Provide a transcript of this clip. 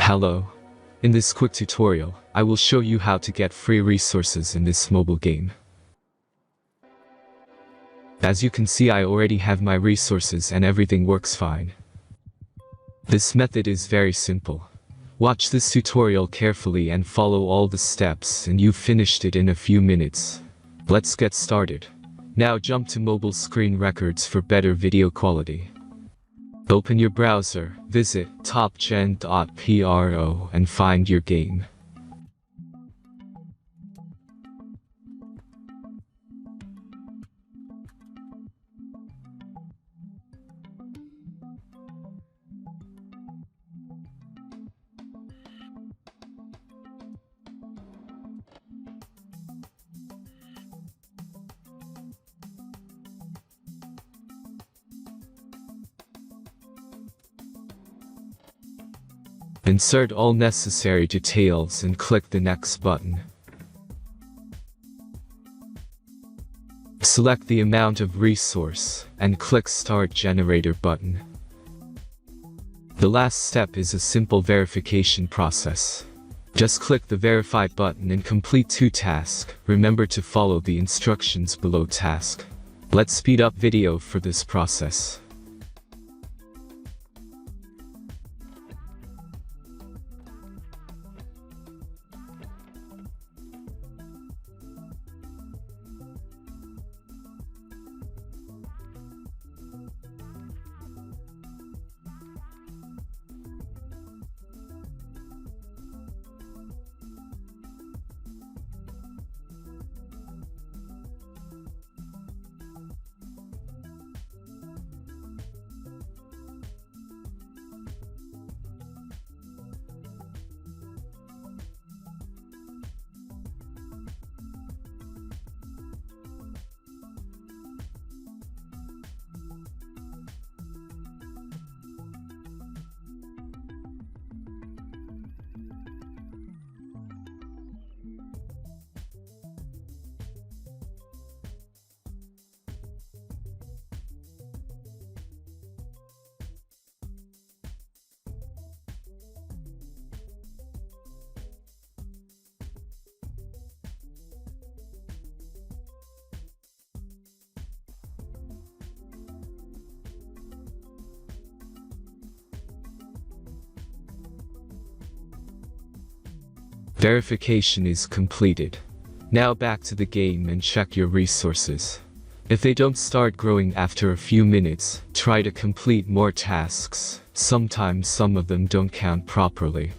Hello. In this quick tutorial, I will show you how to get free resources in this mobile game. As you can see, I already have my resources and everything works fine. This method is very simple. Watch this tutorial carefully and follow all the steps and you've finished it in a few minutes. Let's get started. Now jump to mobile screen records for better video quality. Open your browser, visit topgen.pro and find your game. Insert all necessary details and click the next button. Select the amount of resource and click Start Generator button. The last step is a simple verification process. Just click the Verify button and complete 2 tasks. Remember to follow the instructions below task. Let's speed up video for this process. Verification is completed. Now back to the game and check your resources. If they don't start growing after a few minutes, try to complete more tasks. Sometimes some of them don't count properly.